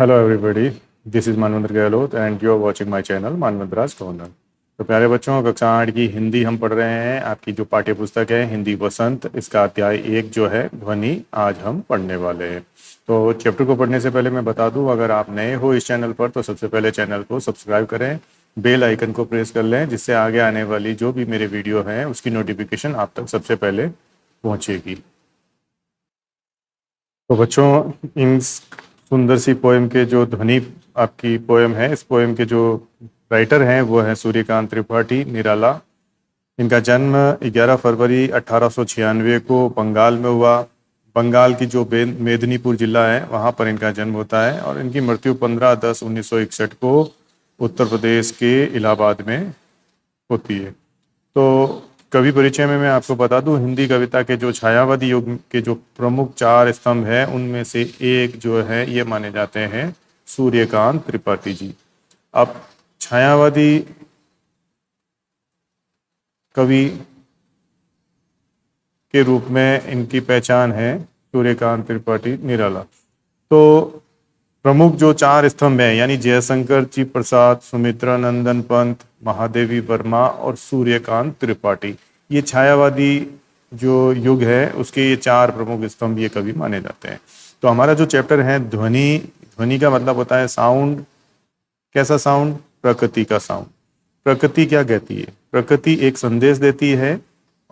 Hello everybody, this is Manvendra Gahlot and you are watching my channel Manvendra's corner. तो प्यारे बच्चों, कक्षा 8 की हिंदी हम पढ़ रहे हैं। आपकी जो पाठ्य पुस्तक है हिंदी वसंत, इसका अध्याय 1 जो है ध्वनि, आज हम पढ़ने वाले हैं। तो चैप्टर को पढ़ने से पहले मैं बता दूं, अगर आप नए हो इस चैनल पर तो सबसे पहले चैनल को सब्सक्राइब करें, बेल आइकन को प्रेस कर लें, जिससे आगे आने वाली जो भी मेरे वीडियो हैं उसकी नोटिफिकेशन आप तक सबसे पहले पहुँचेगी। तो बच्चों, इन सुंदर सी पोएम के जो ध्वनि आपकी पोएम है, इस पोएम के जो राइटर हैं वो हैं सूर्यकांत त्रिपाठी निराला। इनका जन्म 11 फरवरी 1896 को बंगाल में हुआ। बंगाल की जो मेदिनीपुर जिला है वहाँ पर इनका जन्म होता है और इनकी मृत्यु 15/10/1961 को उत्तर प्रदेश के इलाहाबाद में होती है। तो कवि परिचय में मैं आपको बता दूं, हिंदी कविता के जो छायावादी युग के जो प्रमुख 4 स्तंभ हैं उनमें से एक जो है ये माने जाते हैं सूर्यकांत त्रिपाठी जी। अब छायावादी कवि के रूप में इनकी पहचान है सूर्यकांत त्रिपाठी निराला। तो प्रमुख जो 4 स्तंभ हैं यानी जयशंकर जी प्रसाद, सुमित्रा नंदन पंत, महादेवी वर्मा और सूर्यकांत त्रिपाठी, ये छायावादी जो युग है उसके ये 4 प्रमुख स्तंभ ये कवि माने जाते हैं। तो हमारा जो चैप्टर है ध्वनि, ध्वनि का मतलब होता है साउंड। कैसा साउंड? प्रकृति का साउंड। प्रकृति क्या कहती है? प्रकृति एक संदेश देती है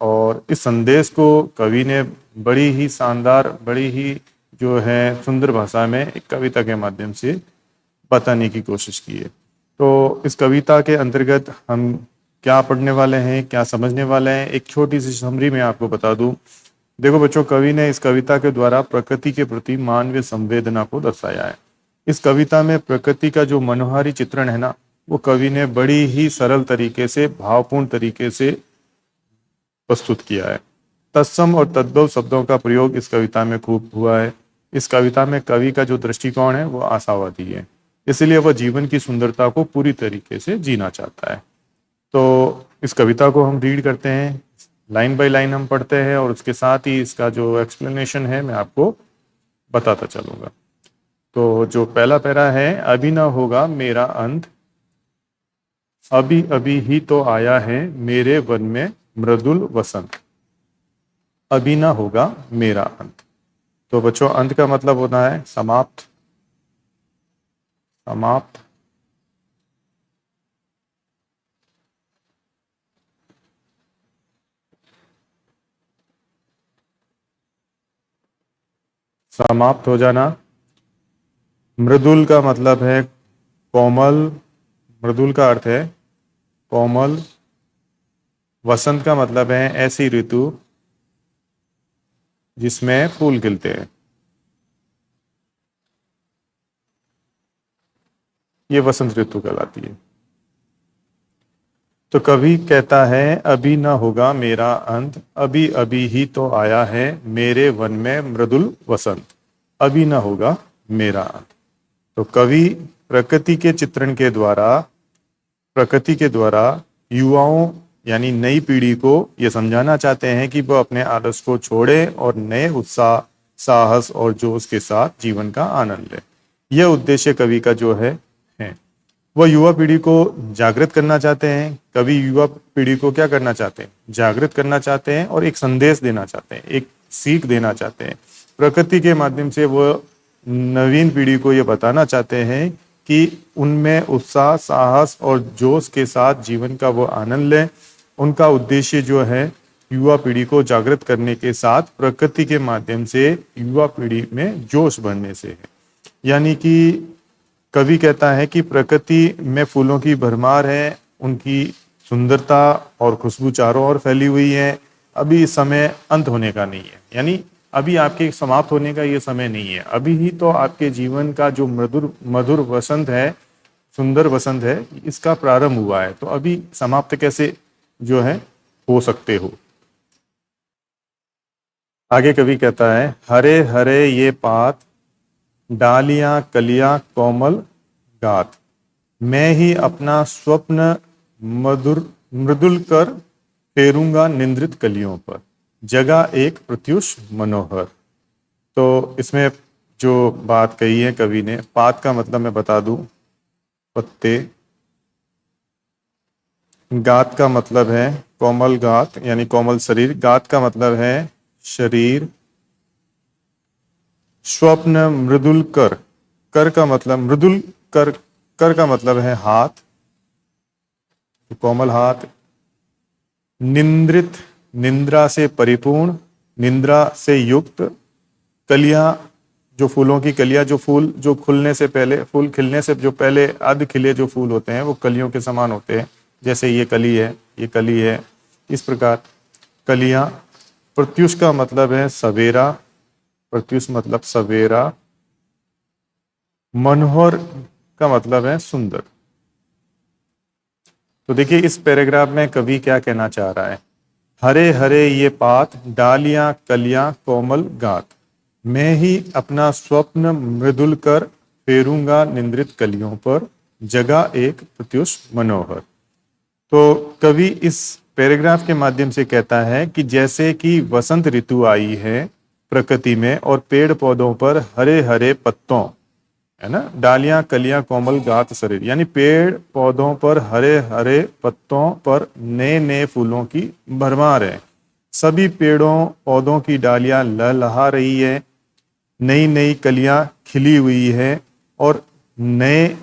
और इस संदेश को कवि ने बड़ी ही शानदार, बड़ी ही जो है सुंदर भाषा में एक कविता के माध्यम से बताने की कोशिश की है। तो इस कविता के अंतर्गत हम क्या पढ़ने वाले हैं, क्या समझने वाले हैं, एक छोटी सी समरी में आपको बता दूं। देखो बच्चों, कवि ने इस कविता के द्वारा प्रकृति के प्रति मानवीय संवेदना को दर्शाया है। इस कविता में प्रकृति का जो मनोहारी चित्रण है ना, वो कवि ने बड़ी ही सरल तरीके से, भावपूर्ण तरीके से प्रस्तुत किया है। तत्सम और तद्भव शब्दों का प्रयोग इस कविता में खूब हुआ है। इस कविता में कवि का जो दृष्टिकोण है वो आशावादी है, इसलिए वह जीवन की सुंदरता को पूरी तरीके से जीना चाहता है। तो इस कविता को हम रीड करते हैं, लाइन बाय लाइन हम पढ़ते हैं और उसके साथ ही इसका जो एक्सप्लेनेशन है मैं आपको बताता चलूंगा। तो जो पहला पैरा है, अभी ना होगा मेरा अंत, अभी अभी ही तो आया है मेरे वन में मृदुल वसंत। अभी ना होगा मेरा अंत। तो बच्चों, अंत का मतलब होता है समाप्त, समाप्त। समाप्त हो जाना। मृदुल का मतलब है कोमल, मृदुल का अर्थ है कोमल। वसंत का मतलब है ऐसी ऋतु जिसमें फूल खिलते हैं, ये वसंत ऋतु कहलाती है। तो कवि कहता है अभी ना होगा मेरा अंत, अभी अभी ही तो आया है मेरे वन में मृदुल वसंत। अभी ना होगा मेरा अंत। तो कवि प्रकृति के चित्रण के द्वारा, प्रकृति के द्वारा युवाओं यानी नई पीढ़ी को यह समझाना चाहते हैं कि वह अपने आदर्श को छोड़े और नए उत्साह, साहस और जोश के साथ जीवन का आनंद ले। यह उद्देश्य कवि का जो है। वह युवा पीढ़ी को जागृत करना चाहते हैं। कवि युवा पीढ़ी को क्या करना चाहते हैं? जागृत करना चाहते हैं और एक संदेश देना चाहते हैं, एक सीख देना चाहते हैं। प्रकृति के माध्यम से वह नवीन पीढ़ी को यह बताना चाहते हैं कि उनमें उत्साह, साहस और जोश के साथ जीवन का वो आनंद लें। उनका उद्देश्य जो है युवा पीढ़ी को जागृत करने के साथ प्रकृति के माध्यम से युवा पीढ़ी में जोश भरने से है। यानी कि कवि कहता है कि प्रकृति में फूलों की भरमार है, उनकी सुंदरता और खुशबू चारों ओर फैली हुई है। अभी इस समय अंत होने का नहीं है, यानी अभी आपके समाप्त होने का ये समय नहीं है। अभी ही तो आपके जीवन का जो मधुर मधुर वसंत है, सुंदर वसंत है, इसका प्रारंभ हुआ है। तो अभी समाप्त कैसे जो है हो सकते हो? आगे कवि कहता है हरे हरे ये पात, डालियां कलियां कोमल गात, मैं ही अपना स्वप्न मधुर मृदुल कर फेरूंगा निंद्रित कलियों पर, जगह एक प्रत्युष मनोहर। तो इसमें जो बात कही है कवि ने। पात का मतलब मैं बता दूं, पत्ते। गात का मतलब है कोमल गात यानी कोमल शरीर। गात का मतलब है शरीर। स्वप्न मृदुल कर। कर का मतलब मृदुल कर। कर का मतलब है हाथ, कोमल हाथ। निंद्रित, निंद्रा से परिपूर्ण, निंद्रा से युक्त। कलियां, जो फूलों की कलियां, जो फूल जो खुलने से पहले, फूल खिलने से जो पहले अर्ध खिले जो फूल होते हैं वो कलियों के समान होते हैं। जैसे ये कली है, ये कली है, इस प्रकार कलियां। प्रत्युष का मतलब है सवेरा। प्रत्युष मतलब सवेरा। मनोहर का मतलब है सुंदर। तो देखिए इस पैराग्राफ में कवि क्या कहना चाह रहा है। हरे हरे ये पात, डालियां कलियां कोमल गात, मैं ही अपना स्वप्न मृदुल कर फेरूंगा निंद्रित कलियों पर, जगा एक प्रत्युष मनोहर। तो कवि इस पैराग्राफ के माध्यम से कहता है कि जैसे कि वसंत ऋतु आई है प्रकृति में और पेड़ पौधों पर हरे हरे पत्तों, है ना, डालियां कलियां कोमल गात शरीर, यानी पेड़ पौधों पर हरे हरे पत्तों पर नए नए फूलों की भरमार है। सभी पेड़ों पौधों की डालियां लहलहा रही है, नई नई कलियां खिली हुई है और नए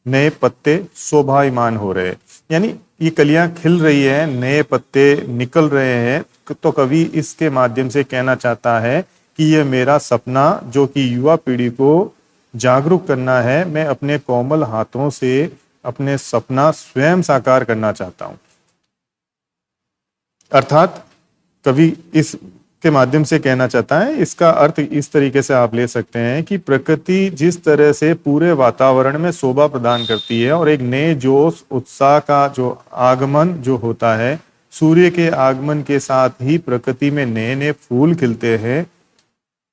नए पत्ते शोभायमान हो रहे हैं। यानी ये कलियां खिल रही है, नए पत्ते निकल रहे हैं। तो कवि इसके माध्यम से कहना चाहता है कि ये मेरा सपना जो कि युवा पीढ़ी को जागरूक करना है, मैं अपने कोमल हाथों से अपने सपना स्वयं साकार करना चाहता हूं। अर्थात कवि इस के माध्यम से कहना चाहता है, इसका अर्थ इस तरीके से आप ले सकते हैं कि प्रकृति जिस तरह से पूरे वातावरण में शोभा प्रदान करती है और एक नए जोश उत्साह का जो आगमन जो होता है, सूर्य के आगमन के साथ ही प्रकृति में नए नए फूल खिलते हैं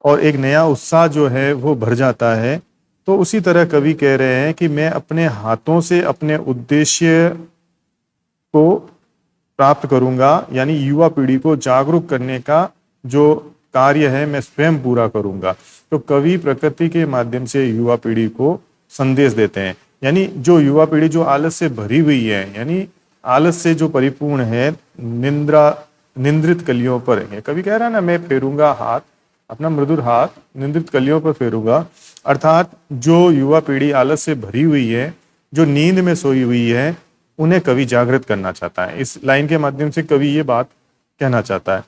और एक नया उत्साह जो है वो भर जाता है। तो उसी तरह कवि कह रहे हैं कि मैं अपने हाथों से अपने उद्देश्य को प्राप्त करूंगा, यानी युवा पीढ़ी को जागरूक करने का जो कार्य है मैं स्वयं पूरा करूंगा। तो कवि प्रकृति के माध्यम से युवा पीढ़ी को संदेश देते हैं। यानी जो युवा पीढ़ी जो आलस से भरी हुई है, यानी आलस से जो परिपूर्ण है, निंद्रित कलियों पर है। कवि कह रहा है ना, मैं फेरूंगा हाथ, अपना मृदुल हाथ निंद्रित कलियों पर फेरूंगा। अर्थात जो युवा पीढ़ी आलस से भरी हुई है, जो नींद में सोई हुई है, उन्हें कवि जागृत करना चाहता है। इस लाइन के माध्यम से कवि ये बात कहना चाहता है।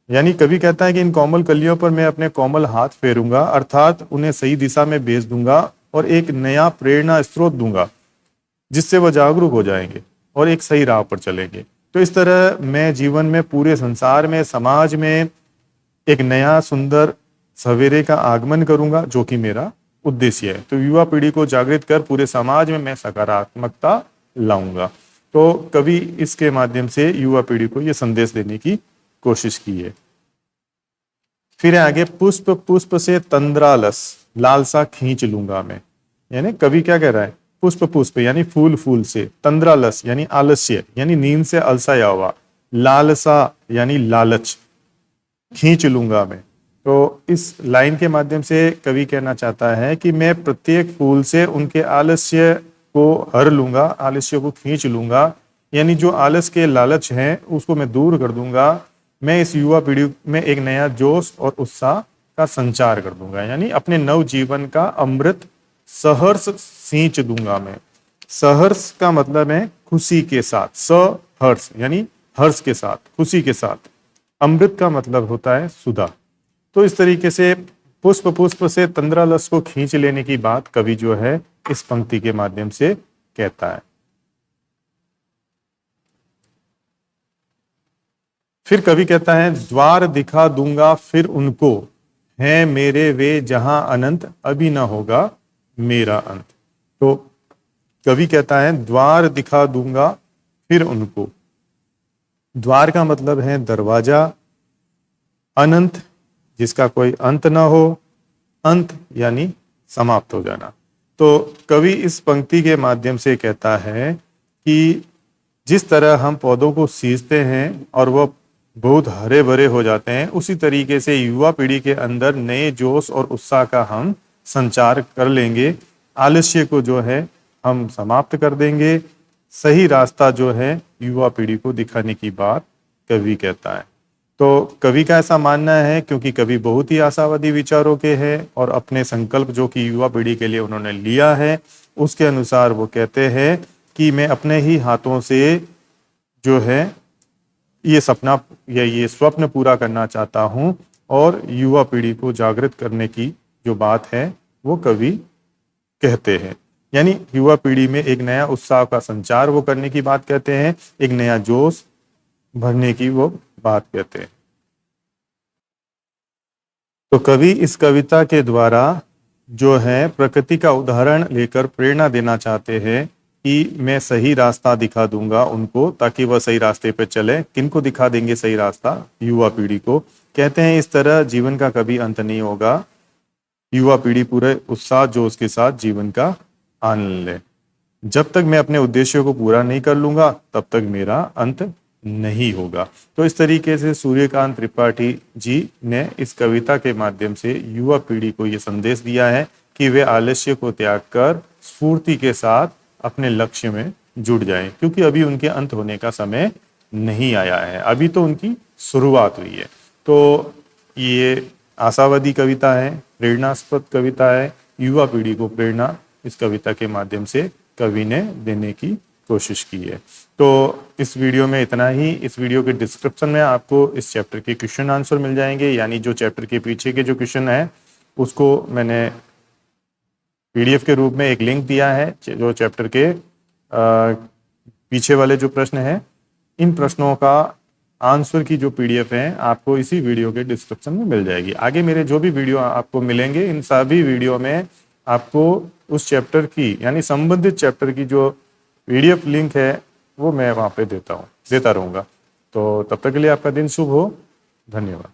यानी कवि कहता है कि इन कोमल कलियों पर मैं अपने कोमल हाथ फेरूंगा, अर्थात उन्हें सही दिशा में भेज दूंगा और एक नया प्रेरणा स्रोत दूंगा जिससे वह जागरूक हो जाएंगे और एक सही राह पर चलेंगे। तो इस तरह मैं जीवन में, पूरे संसार में, समाज में एक नया सुंदर सवेरे का आगमन करूंगा जो कि मेरा उद्देश्य है। तो युवा पीढ़ी को जागृत कर पूरे समाज में मैं सकारात्मकता लाऊंगा। तो कवि इसके माध्यम से युवा पीढ़ी को यह संदेश देने की कोशिश की है। फिर आगे, पुष्प पुष्प से तंद्रालस, लालसा खींच लूंगा मैं। यानी कवि क्या कह रहा है, पुष्प पुष्प यानी फूल फूल से, तंद्रालस यानी आलस्य यानी नींद से अलसाया हुआ, लालसा यानी लालच, खींच लूंगा मैं। तो इस लाइन के माध्यम से कवि कहना चाहता है कि मैं प्रत्येक फूल से उनके आलस्य को हर लूंगा, आलस्य को खींच लूंगा। यानी जो आलस के लालच हैं उसको मैं दूर कर दूंगा। मैं इस युवा पीढ़ी में एक नया जोश और उत्साह का संचार कर दूंगा, यानी अपने नव जीवन का अमृत सहर्ष सींच दूंगा मैं। सहर्ष का मतलब है खुशी के साथ, सहर्ष यानी हर्ष के साथ, खुशी के साथ। अमृत का मतलब होता है सुधा। तो इस तरीके से पुष्प पुष्प से तंद्रालस को खींच लेने की बात कवि जो है इस पंक्ति के माध्यम से कहता है। फिर कवि कहता है, द्वार दिखा दूंगा फिर उनको, है मेरे वे जहां अनंत, अभी ना होगा मेरा अंत। तो कवि कहता है द्वार दिखा दूंगा फिर उनको। द्वार का मतलब है दरवाजा, अनंत जिसका कोई अंत ना हो, अंत यानी समाप्त हो जाना। तो कवि इस पंक्ति के माध्यम से कहता है कि जिस तरह हम पौधों को सींचते हैं और वह बहुत हरे भरे हो जाते हैं, उसी तरीके से युवा पीढ़ी के अंदर नए जोश और उत्साह का हम संचार कर लेंगे। आलस्य को जो है हम समाप्त कर देंगे। सही रास्ता जो है युवा पीढ़ी को दिखाने की बात कवि कहता है। तो कवि का ऐसा मानना है, क्योंकि कवि बहुत ही आशावादी विचारों के हैं और अपने संकल्प जो कि युवा पीढ़ी के लिए उन्होंने लिया है उसके अनुसार वो कहते हैं कि मैं अपने ही हाथों से जो है ये सपना या ये स्वप्न पूरा करना चाहता हूँ, और युवा पीढ़ी को जागृत करने की जो बात है वो कवि कहते हैं। यानी युवा पीढ़ी में एक नया उत्साह का संचार वो करने की बात कहते हैं, एक नया जोश भरने की वो बात कहते हैं। तो कवि इस कविता के द्वारा जो है प्रकृति का उदाहरण लेकर प्रेरणा देना चाहते हैं कि मैं सही रास्ता दिखा दूंगा उनको, ताकि वह सही रास्ते पे चले। किनको दिखा देंगे सही रास्ता? युवा पीढ़ी को। कहते हैं इस तरह जीवन का कभी अंत नहीं होगा, युवा पीढ़ी पूरे उत्साह जोश के साथ जीवन का आनंद ले। जब तक मैं अपने उद्देश्यों को पूरा नहीं कर लूंगा तब तक मेरा अंत नहीं होगा। तो इस तरीके से सूर्यकांत त्रिपाठी जी ने इस कविता के माध्यम से युवा पीढ़ी को ये संदेश दिया है कि वे आलस्य को त्याग कर स्फूर्ति के साथ अपने लक्ष्य में जुट जाएं, क्योंकि अभी उनके अंत होने का समय नहीं आया है, अभी तो उनकी शुरुआत हुई है। तो ये आशावादी कविता है, प्रेरणास्पद कविता है। युवा पीढ़ी को प्रेरणा इस कविता के माध्यम से कवि ने देने की कोशिश की है। तो इस वीडियो में इतना ही। इस वीडियो के डिस्क्रिप्शन में आपको इस चैप्टर के क्वेश्चन आंसर मिल जाएंगे, यानी जो चैप्टर के पीछे के जो क्वेश्चन है उसको मैंने पीडीएफ के रूप में एक लिंक दिया है। जो चैप्टर के पीछे वाले जो प्रश्न हैं, इन प्रश्नों का आंसर की जो पीडीएफ है आपको इसी वीडियो के डिस्क्रिप्शन में मिल जाएगी। आगे मेरे जो भी वीडियो आपको मिलेंगे, इन सभी वीडियो में आपको उस चैप्टर की यानी संबंधित चैप्टर की जो पीडीएफ लिंक है वो मैं वहाँ पे देता रहूँगा। तो तब तक के लिए आपका दिन शुभ हो। धन्यवाद।